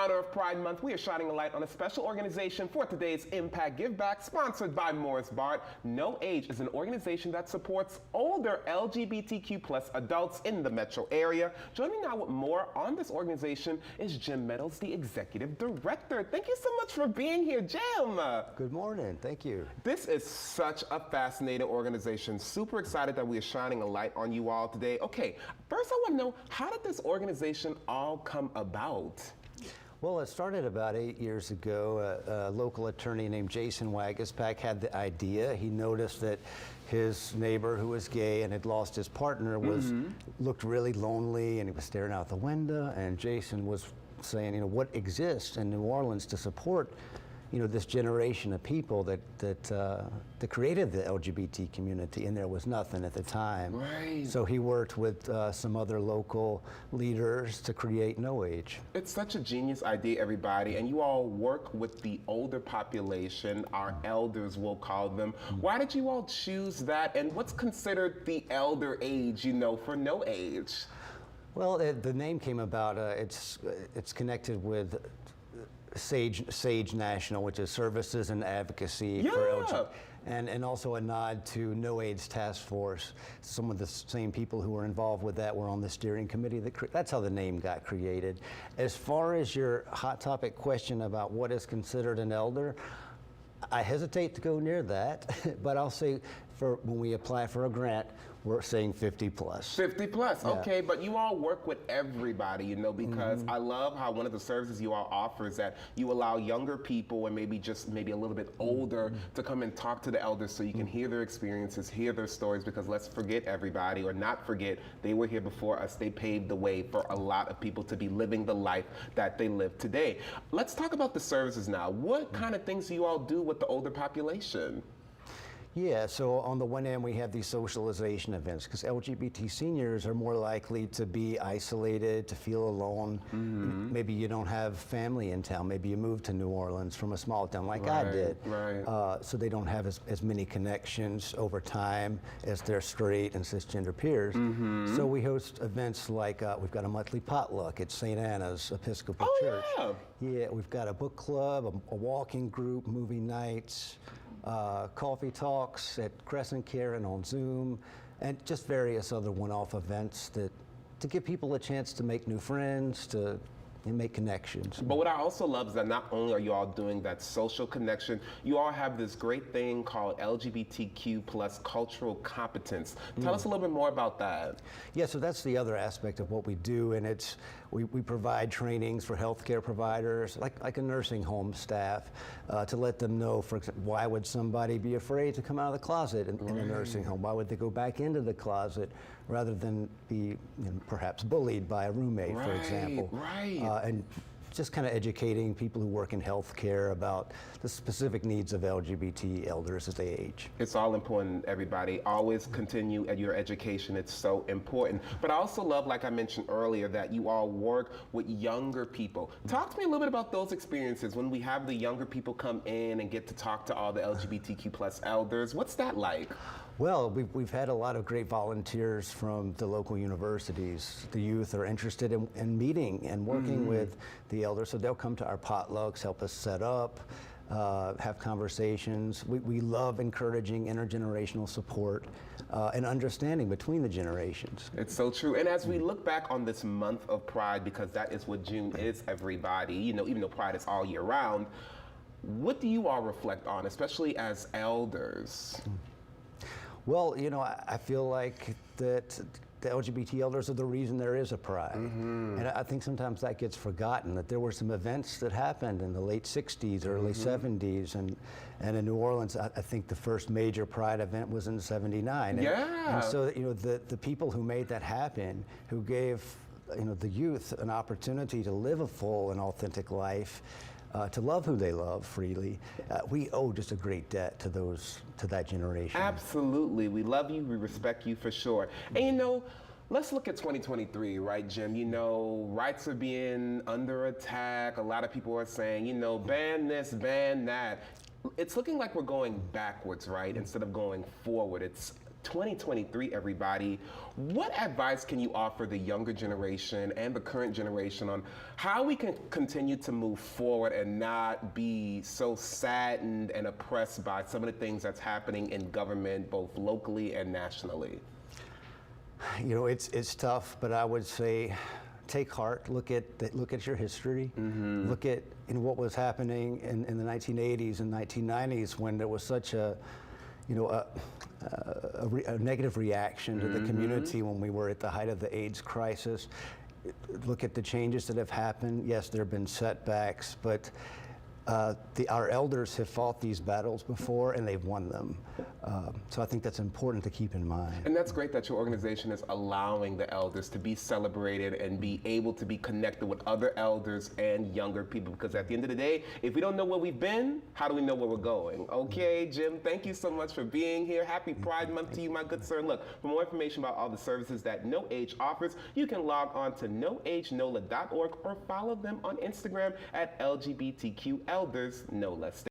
honor of Pride Month, we are shining a light on a special organization for today's Impact Give Back, sponsored by Bart. No Age is an organization that supports older LGBTQ plus adults in the metro area. Joining now with more on this organization is Jim Meadows, the Executive Director. Thank you so much for being here, Jim. Good morning, thank you. This is such a fascinating organization. Super excited that we are shining a light on you all today. Okay, first I want to know, how did this organization all come about? Well, it started about 8 years ago. A local attorney named Jason Wagaspak had the idea. He noticed that his neighbor, who was gay and had lost his partner, looked really lonely, and he was staring out the window. And Jason was saying, you know, what exists in New Orleans to support, you know, this generation of people that created the LGBT community, and there was nothing at the time. Right. So he worked with some other local leaders to create No Age. It's such a genius idea, everybody, and you all work with the older population, our elders, we'll call them. Why did you all choose that, and what's considered the elder age, you know, for No Age? Well, the name came about, it's connected with SAGE National, which is Services and Advocacy for LGBT, and also a nod to No AIDS Task Force. Some of the same people who were involved with that were on the steering committee. That's how the name got created. As far as your hot topic question about what is considered an elder, I hesitate to go near that, but I'll say when we apply for a grant, we're saying 50 plus. 50 plus, yeah. Okay, but you all work with everybody, you know, because I love how one of the services you all offer is that you allow younger people and maybe a little bit older to come and talk to the elders so you can hear their experiences, hear their stories, because let's forget everybody, or not forget, they were here before us. They paved the way for a lot of people to be living the life that they live today. Let's talk about the services now. What kind of things do you all do with the older population? Yeah, so on the one hand, we have these socialization events, because LGBT seniors are more likely to be isolated, to feel alone. Maybe you don't have family in town. Maybe you moved to New Orleans from a small town like I did. So they don't have as many connections over time as their straight and cisgender peers. So we host events like, we've got a monthly potluck at St. Anna's Episcopal Church. Yeah, we've got a book club, a walking group, movie nights, coffee talks at Crescent Care and on Zoom, and just various other one-off events to give people a chance to make new friends, to make connections. But what I also love is that not only are you all doing that social connection, you all have this great thing called LGBTQ plus cultural competence. Tell us a little bit more about that. Yeah, so that's the other aspect of what we do, and we provide trainings for healthcare providers, like a nursing home staff, to let them know, for example, why would somebody be afraid to come out of the closet in a nursing home? Why would they go back into the closet rather than be perhaps bullied by a roommate, for example? And just kind of educating people who work in healthcare about the specific needs of LGBT elders as they age. It's all important, everybody. Always continue at your education. It's so important. But I also love, like I mentioned earlier, that you all work with younger people. Talk to me a little bit about those experiences when we have the younger people come in and get to talk to all the LGBTQ plus elders. What's that like? Well, we've had a lot of great volunteers from the local universities. The youth are interested in meeting and working with the elders, so they'll come to our potlucks, help us set up, have conversations. We love encouraging intergenerational support and understanding between the generations. It's so true. And as we look back on this month of Pride, because that is what June is, everybody, you know, even though Pride is all year round, what do you all reflect on, especially as elders? Well, you know, I feel like that the LGBT elders are the reason there is a Pride. And I think sometimes that gets forgotten, that there were some events that happened in the late 60s, early 70s, and in New Orleans, I think the first major Pride event was in '79. And so, you know, the people who made that happen, who gave, you know, the youth an opportunity to live a full and authentic life, to love who they love freely, we owe just a great debt to that generation. Absolutely. We love you, we respect you for sure. And you know, let's look at 2023, right, Jim? You know, rights are being under attack. A lot of people are saying, you know, ban this, ban that. It's looking like we're going backwards, right, instead of going forward. It's 2023, everybody. What advice can you offer the younger generation and the current generation on how we can continue to move forward and not be so saddened and oppressed by some of the things that's happening in government, both locally and nationally? You know, it's tough, but I would say take heart. Look at your history. Look at what was happening in the 1980s and 1990s when there was such a negative reaction to the community when we were at the height of the AIDS crisis. Look at the changes that have happened. Yes, there have been setbacks, but our elders have fought these battles before and they've won them. So I think that's important to keep in mind. And that's great that your organization is allowing the elders to be celebrated and be able to be connected with other elders and younger people, because at the end of the day, if we don't know where we've been, how do we know where we're going? Okay, Jim, thank you so much for being here. Happy Pride Month to you, my good sir. And look, for more information about all the services that No Age offers, you can log on to noagenola.org or follow them on Instagram at LGBTQ Elders No Less.